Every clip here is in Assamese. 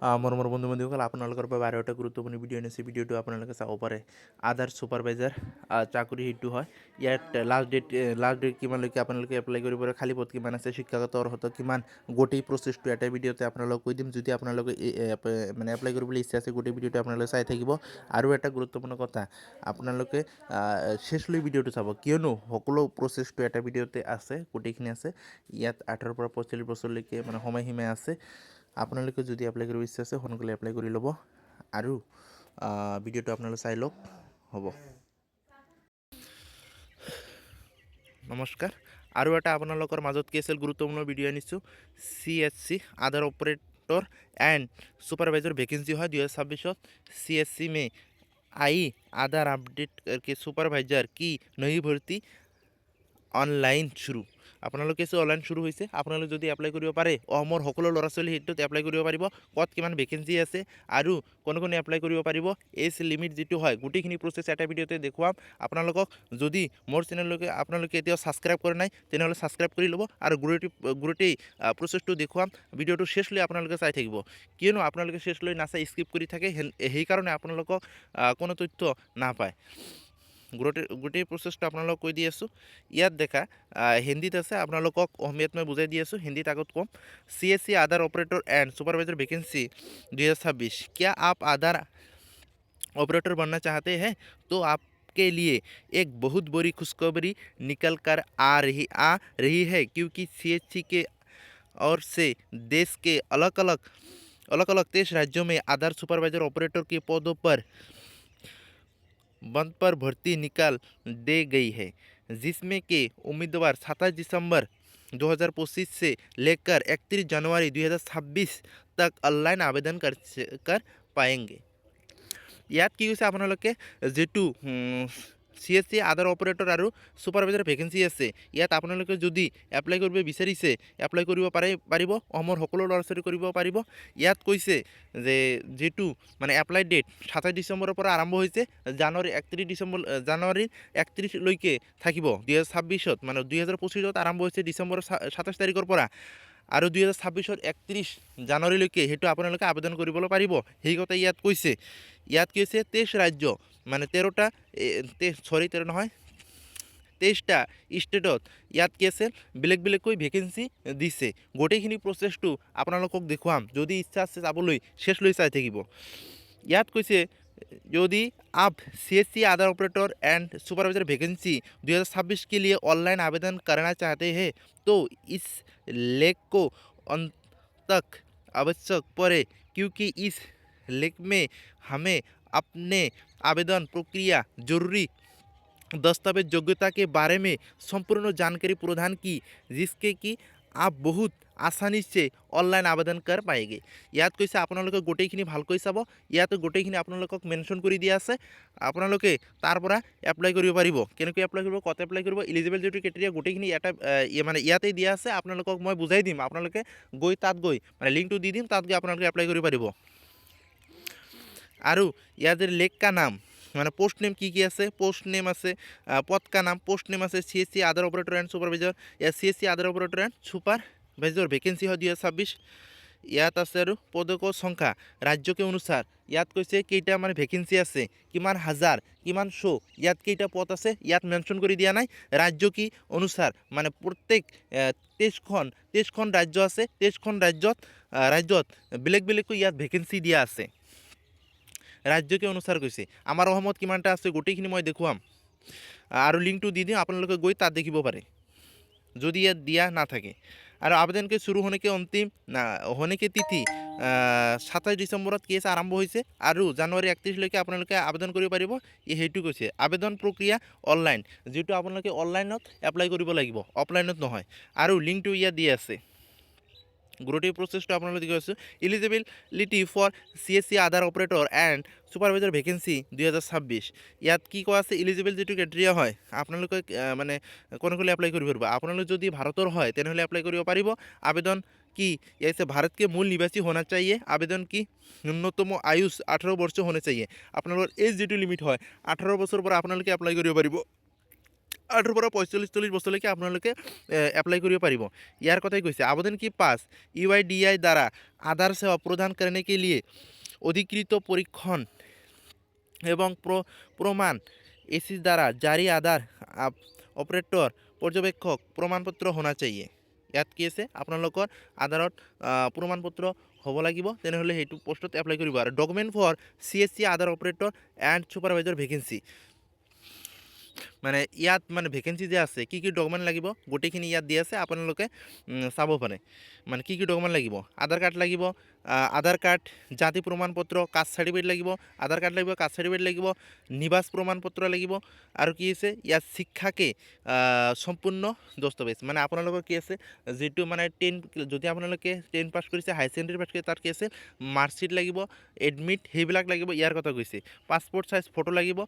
মোৰ বন্ধু বান্ধৱীসকল আপোনালোকৰ বাবে আৰু এটা গুৰুত্বপূৰ্ণ ভিডিঅ' আনিছে। ভিডিঅ'টো আপোনালোকে চাব পাৰে। আধাৰ ছুপাৰভাইজাৰ চাকৰি সেইটো হয়। ইয়াত লাষ্ট ডেট কিমানলৈকে আপোনালোকে এপ্লাই কৰিব পাৰে, খালী পদ কিমান আছে, শিক্ষাগত অৰ্হতা কিমান, গোটেই প্ৰচেছটো এটা ভিডিঅ'তে আপোনালোকক কৈ দিম। যদি আপোনালোকে মানে এপ্লাই কৰিবলৈ ইচ্ছা আছে, গোটেই ভিডিঅ'টো আপোনালোকে চাই থাকিব। আৰু এটা গুৰুত্বপূৰ্ণ কথা, আপোনালোকে শেষলৈ ভিডিঅ'টো চাব, কিয়নো সকলো প্ৰচেছটো এটা ভিডিঅ'তে আছে, গোটেইখিনি আছে। ইয়াত 18 পৰা 45 বছৰলৈকে মানে সময়সীমা আছে। আপোনালোকে যদি এপ্লাই কৰিব ইচ্ছা আছে সোনকালে এপ্লাই কৰি ল'ব আৰু ভিডিঅ'টো আপোনালোকে চাই লওক। হ'ব, নমস্কাৰ। আৰু এটা আপোনালোকৰ মাজত কি আছিল গুৰুত্বপূৰ্ণ ভিডিঅ' আনিছোঁ। CSC Aadhaar operator and supervisor vacancy है 2026। CSC में आई आधार अपडेट करके सुपरवाइजर की नई भर्ती অনলাইন শুরু। আপোনালোকে অনলাইন শুরু হৈছে। আপোনালোকে যদি এপ্লাই কৰিব পাৰে, অসমৰ সকলো ল'ৰা ছোৱালী সেইটোত এপ্লাই কৰিব পাৰিব। ক'ত কিমান ভেকেঞ্চি আছে আৰু কোনে এপ্লাই কৰিব পাৰিব, এজ লিমিট যিটো হয়, গোটেইখিনি প্ৰচেছ এটা ভিডিঅ'তে দেখুৱাম আপোনালোকক। যদি মোৰ চেনেললৈকে আপোনালোকে এতিয়াও ছাবস্ক্ৰাইব কৰা নাই তেনেহ'লে ছাবস্ক্ৰাইব কৰি ল'ব আৰু গোটেই প্ৰচেছটো দেখুৱাম। ভিডিঅ'টো শেষলৈ আপোনালোকে চাই থাকিব, কিয়নো আপোনালোকে শেষলৈ নাচাই স্কিপ কৰি থাকে, সেইকাৰণে আপোনালোকক কোনো তথ্য নাপায়। গোটেই প্ৰচেছটো আপোনালোকক কৈ দি আছোঁ। ইয়াত দেখা হিন্দীত আছে, আপোনালোকক অসমীয়াত মই বুজাই দি আছোঁ, হিন্দীত আগত কম। CSC Aadhaar operator and supervisor vacancy 2026। क्या आप आधार ऑपरेटर बनना चाहते हैं तो आपके लिए एक बहुत बड़ी खुशखबरी निकल कर आ रही है, क्योंकि CSC के और से देश के अलग अलग 23 राज्यों में आधार सुपरवाइजर ऑपरेटर के पदों पर भर्ती निकाल दी गई है, जिसमें के उम्मीदवार 27 दिसंबर 2025 से लेकर 31 जनवरी 2026 तक ऑनलाइन आवेदन कर पाएंगे। ইয়াত কি কৈছে, আপোনালোকে যিটো CSC আধাৰ অপাৰেটৰ আৰু ছুপাৰভাইজাৰ ভেকেঞ্চি আছে, ইয়াত আপোনালোকে যদি এপ্লাই কৰিব বিচাৰিছে এপ্লাই কৰিব পাৰিব। অসমৰ সকলো ল'ৰা ছোৱালী কৰিব পাৰিব। ইয়াত কৈছে যে যিটো মানে এপ্লাই ডেট 27 ডিচেম্বৰৰ পৰা আৰম্ভ হৈছে, জানুৱাৰীৰ 31লৈকে থাকিব 2026। মানে 2025 আৰম্ভ হৈছে ডিচেম্বৰৰ 27 তাৰিখৰ পৰা, আৰু 2026 31 জানুৱাৰীলৈকে সেইটো আপোনালোকে আবেদন কৰিবলৈ পাৰিব, সেই কথা ইয়াত কৈছে। ইয়াত কি হৈছে, 23 ৰাজ্য মানে 13টা নহয় 23টা ষ্টেটত ইয়াত কি আছে বেলেগকৈ ভেকেঞ্চি দিছে। গোটেইখিনি প্ৰচেছটো আপোনালোকক দেখুৱাম, যদি ইচ্ছা আছে যাবলৈ শেষলৈ চাই থাকিব। ইয়াত কৈছে, यदि आप CSC Aadhaar operator and supervisor vacancy 2026 के लिए ऑनलाइन आवेदन करना चाहते हैं तो इस लेख को अंत तक आवश्यक पड़े, क्योंकि इस लेख में हमें अपने आवेदन प्रक्रिया, जरूरी दस्तावेज, योग्यता के बारे में संपूर्ण जानकारी प्रदान की, जिसके कि आप बहुत আসানি চে অনলাইন আবেদন কৰ পায়েগে। ইয়াত কৈছে আপোনালোকে গোটেইখিনি ভালকৈ চাব। ইয়াত গোটেইখিনি আপোনালোকক মেনশ্যন কৰি দিয়া আছে, আপোনালোকে তাৰ পৰা এপ্লাই কৰিব পাৰিব। কেনেকৈ এপ্লাই কৰিব, ক'ত এপ্লাই কৰিব, ইলিজিবল যিটো ক্ৰাইটেৰিয়া গোটেইখিনি এটা মানে ইয়াতেই দিয়া আছে। আপোনালোকক মই বুজাই দিম, আপোনালোকে তাত গৈ মানে লিংকটো দি দিম, তাত গৈ আপোনালোকে এপ্লাই কৰিব পাৰিব। আৰু ইয়াতে লেখ কা নাম মানে পোষ্ট নেম কি আছে, পোষ্ট নেম আছে, পদ কা নাম, পোষ্ট নেম আছে CSC Aadhaar operator and supervisor, CSC Aadhaar operator and supervisor vacancy হয় 2026। ইয়াত আছে আৰু পদকৰ সংখ্যা ৰাজ্যকে অনুসাৰ। ইয়াত কৈছে কেইটা মানে ভেকেন্সি আছে, কিমান হাজাৰ, কিমান শ, ইয়াত কেইটা পদ আছে ইয়াত মেনশ্যন কৰি দিয়া নাই। ৰাজ্য কি অনুসাৰ মানে প্ৰত্যেক 23খন ৰাজ্য আছে, 23খন ৰাজ্যত বেলেগকৈ ইয়াত ভেকেন্সি দিয়া আছে। ৰাজ্যকে অনুসাৰ কৈছে। আমাৰ অসমত কিমানটা আছে গোটেইখিনি মই দেখুৱাম আৰু লিংকটো দি দিম, আপোনালোকে গৈ তাত দেখিব পাৰে যদি ইয়াত দিয়া নাথাকে। আৰু আবেদন के शुरू होने के तिथि 27 ডিচেম্বৰত কেছ আৰম্ভ হৈছে আৰু জানুৱাৰী 31লৈকে আপোনালোকে আবেদন কৰিব পাৰিব। সেইটো কৈছে আবেদন প্ৰক্ৰিয়া অনলাইন, যিটো আপোনালোকে অনলাইনত এপ্লাই কৰিব লাগিব, অফলাইনত নহয়। আৰু লিংকটো ইয়াত দি আছে, গোটেই প্ৰচেছটো আপোনালোকে দেখি আছোঁ। Eligibility for CSC Aadhaar operator and supervisor vacancy 2026। ইয়াত কি কোৱা আছে, ইলিজিবল যিটো ক্ৰাইটেৰিয়া হয়, আপোনালোকে মানে কোনে এপ্লাই কৰিব পাৰিব। আপোনালোক যদি ভাৰতৰ হয় তেনেহ'লে এপ্লাই কৰিব পাৰিব। আবেদন কি ऐसे भारत के मूल निवासी होना चाहिए। आवेदन की न्यूनतम आयुष 18 वर्ष होना चाहिए। আপোনালোকৰ এজ যিটো লিমিট হয় 18 বছৰৰ পৰা আপোনালোকে এপ্লাই কৰিব পাৰিব। 18 পৰা 45-40 বছৰলৈকে আপোনালোকে এপ্লাই কৰিব পাৰিব। ইয়াৰ কথাই কৈছে আবেদন কি পাস UIDAI দ্বাৰা আধাৰ সেৱা প্ৰদান करने के लिए অধিকৃত পৰীক্ষণ এবং প্ৰমাণ এসি দ্বাৰা জাৰি আধাৰ অপাৰেটৰ পৰ্যবেক্ষক প্ৰমাণপত্ৰ হোনা চাহিয়ে। ইয়াত কি আছে আপোনালোকৰ আধাৰত প্ৰমাণপত্ৰ হ'ব লাগিব, তেনেহ'লে সেইটো পোষ্টত এপ্লাই কৰিব। আৰু document for CSC Aadhaar operator and supervisor vacancy, মানে ইয়াত মানে ভেকেঞ্চি যে আছে কি কি ডকুমেণ্ট লাগিব গোটেইখিনি ইয়াত দি আছে, আপোনালোকে চাব পাৰে। মানে কি কি ডকুমেণ্ট লাগিব, আধাৰ কাৰ্ড লাগিব, আধাৰ কাৰ্ড, জাতি প্ৰমাণপত্ৰ, কাষ্ট চাৰ্টিফিকেট লাগিব, আধাৰ কাৰ্ড লাগিব, কাষ্ট চাৰ্টিফিকেট লাগিব, নিবাস প্ৰমাণপত্ৰ লাগিব, আৰু কি আছে ইয়াত শিক্ষাকে সম্পূৰ্ণ দস্তাবেজ, মানে আপোনালোকৰ কি আছে যিটো মানে 10 যদি আপোনালোকে 10 পাছ কৰিছে, হাই ছেকেণ্ডেৰী পাছ কৰিছে, তাত কি আছে মাৰ্কশ্বিট লাগিব, এডমিট সেইবিলাক লাগিব। ইয়াৰ কথা কৈছে পাছপোৰ্ট চাইজ ফটো লাগিব,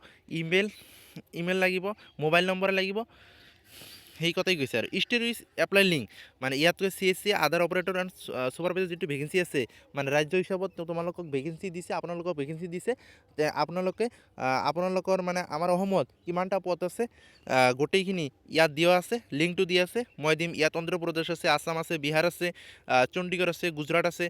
ইমেইল লাগিব, মোবাইল নম্বৰ লাগিব, সেই কথাই কৈছে। আৰু ষ্টেট উইথ এপ্লাই লিংক, মানে ইয়াতকৈ CSC Aadhaar operator and supervisor যিটো ভেকেঞ্চি আছে, মানে ৰাজ্য হিচাপত তোমালোকক ভেকেঞ্চি দিছে, আপোনালোকক ভেকেঞ্চি দিছে, আপোনালোকে আপোনালোকৰ মানে আমাৰ অসমত কিমানটা পদ আছে গোটেইখিনি ইয়াত দিয়া আছে, লিংকটো দিয়া আছে, মই দিম। ইয়াত অন্ধ্ৰপ্ৰদেশ আছে, আসাম আছে, বিহাৰ আছে, চণ্ডীগড় আছে, গুজৰাট আছে,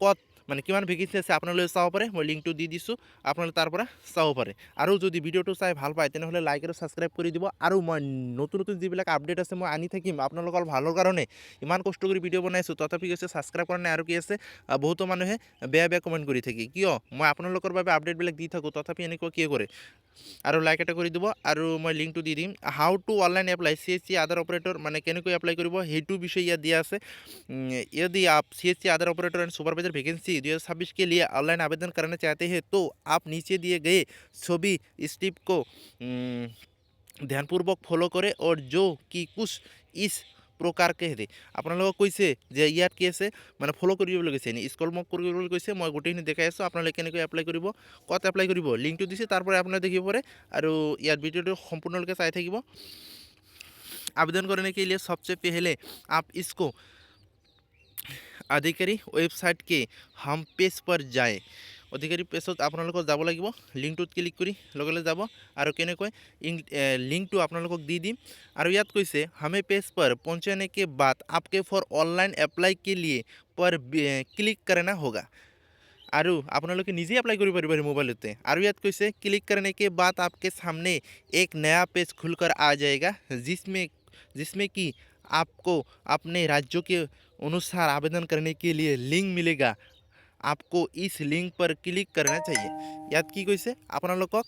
ক'ত মানে কিমান ভেকেঞ্চি আছে আপোনালোকে চাব পাৰে, মই লিংকটো দি দিছোঁ, আপোনালোকে তাৰ পৰা চাব পাৰে। আৰু যদি ভিডিঅ'টো চাই ভাল পায় তেনেহ'লে লাইক আৰু ছাবস্ক্ৰাইব কৰি দিব। আৰু মই নতুন নতুন যিবিলাক আপডেট আছে মই আনি থাকিম আপোনালোকৰ ভালৰ কাৰণে, ইমান কষ্ট কৰি ভিডিঅ' বনাইছোঁ, তথাপি কৈছে ছাবস্ক্ৰাইব কৰা নাই। আৰু কি আছে বহুতো মানুহে বেয়া বেয়া কমেণ্ট কৰি থাকে, কিয় মই আপোনালোকৰ বাবে আপডেটবিলাক দি থাকোঁ, তথাপি এনেকুৱা কিয় কৰে। আৰু লাইক এটা কৰি দিব, আৰু মই লিংকটো দি দিম। How to online apply CSC Aadhaar operator, মানে কেনেকৈ এপ্লাই কৰিব সেইটো বিষয়ে ইয়াত দিয়া আছে। यदि आप CSC Aadhaar operator and supervisor vacancy 2026 के लिए ऑनलाइन आवेदन करना चाहते हैं तो आप नीचे दिए गए सभी स्टेप को ध्यानपूर्वक फॉलो करें और जो कि कुछ इस প্ৰকাৰ দে। আপোনালোকক কৈছে যে ইয়াত কি আছে মানে ফ'ল' কৰিবলৈ কৈছে, স্কল মক কৰিবলৈ কৈছে, মই গোটেইখিনি দেখাই আছোঁ। আপোনালোকে কেনেকৈ এপ্লাই কৰিব, ক'ত এপ্লাই কৰিব, লিংকটো দিছে, তাৰ পৰা আপোনালোকে দেখিব পাৰে। আৰু ইয়াত ভিডিঅ'টো সম্পূৰ্ণলৈকে চাই থাকিব। আবেদন करने के लिए सबसे पहले आप इसको अधिकारी वेबसाइट के होम पेज पर যায়। অধিকাৰী পেজত আপোনালোকক যাব লাগিব, লিংকটোত ক্লিক কৰি লগে লগে যাব। আৰু কেনেকৈ লিংকটো আপোনালোকক দি দিম। আৰু ইয়াত কৈছে हमें पेज पर पहुंचने के बाद आपके फॉर ऑनलाइन अप्लाई के लिए पर क्लिक करना होगा। আৰু আপোনালোকে নিজে এপ্লাই কৰিব পাৰিব মোবাইলতে। আৰু ইয়াত কৈছে ক্লিক करने के बाद आपके सामने एक नया पेज खुलकर आ जाएगा जिसमें कि आपको अपने राज्यों के अनुसार आवेदन करने के लिए लिंक मिलेगा। आपको इस लिंक पर क्लिक करना चाहिए। ইয়াত কি কৈছে আপোনালোকক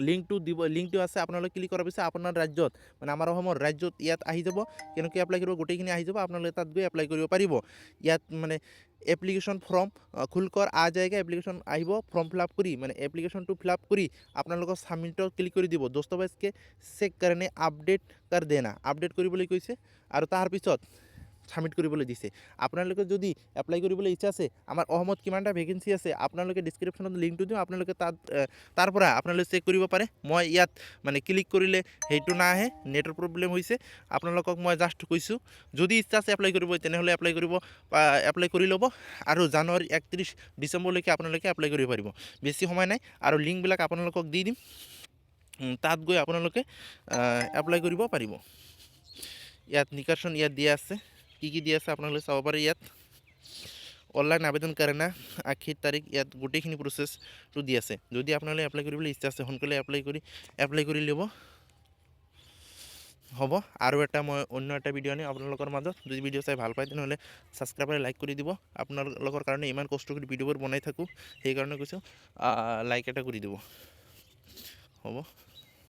লিংকটো দিব, লিংকটো আছে, আপোনালোকে ক্লিক কৰাৰ পিছত আপোনাৰ ৰাজ্যত মানে আমাৰ অসমৰ ৰাজ্যত ইয়াত আহি যাব, কেনেকৈ এপ্লাই কৰিব গোটেইখিনি আহি যাব, আপোনালোকে তাত গৈ এপ্লাই কৰিব পাৰিব। ইয়াত মানে এপ্লিকেশ্যন ফৰ্ম খুলকৰ আ যায়গা, এপ্লিকেশ্যন আহিব, ফৰ্ম ফিল আপ কৰি মানে এপ্লিকেশ্যনটো ফিল আপ কৰি আপোনালোকৰ ছাবমিটত ক্লিক কৰি দিব। দস্তাবেজকে চেক কাৰণে আপডেট কৰ দেনা, আপডেট কৰিবলৈ কৈছে, আৰু তাৰপিছত ছাবমিট কৰিবলৈ দিছে। আপোনালোকে যদি এপ্লাই কৰিবলৈ ইচ্ছা আছে, আমাৰ অসমত কিমানটা ভেকেঞ্চি আছে আপোনালোকে ডিছক্ৰিপশ্যনত লিংকটো দিওঁ, আপোনালোকে তাৰ পৰা আপোনালোকে চেক কৰিব পাৰে। মই ইয়াত মানে ক্লিক কৰিলে সেইটো নাহে, নেটৰ প্ৰব্লেম হৈছে। আপোনালোকক মই জাষ্ট কৈছোঁ যদি ইচ্ছা আছে এপ্লাই কৰিব তেনেহ'লে এপ্লাই কৰি ল'ব। আৰু জানুৱাৰী 31 ডিচেম্বৰলৈকে আপোনালোকে এপ্লাই কৰিব পাৰিব, বেছি সময় নাই। আৰু লিংকবিলাক আপোনালোকক দি দিম, তাত গৈ আপোনালোকে এপ্লাই কৰিব পাৰিব। ইয়াত নিকাৰ্ষণ ইয়াত দিয়া আছে, কি কি দিয়া আছে আপোনালোকে চাব পাৰে। ইয়াত অনলাইন আবেদন करना আখিৰ তাৰিখ, ইয়াত গোটেইখিনি প্ৰচেছটো দি আছে। যদি আপোনালোকে এপ্লাই কৰিবলৈ ইচ্ছা আছে সোনকালে এপ্লাই কৰি ল'ব, হ'ব। আৰু এটা মই অন্য এটা ভিডিঅ' আনিম আপোনালোকৰ মাজত। যদি ভিডিঅ' চাই ভাল পায় তেনেহ'লে ছাবস্ক্ৰাইব কৰি লাইক কৰি দিব। আপোনালোকৰ কাৰণে ইমান কষ্ট কৰি ভিডিঅ'বোৰ বনাই থাকোঁ, সেইকাৰণে কৈছোঁ লাইক এটা কৰি দিব, হ'ব।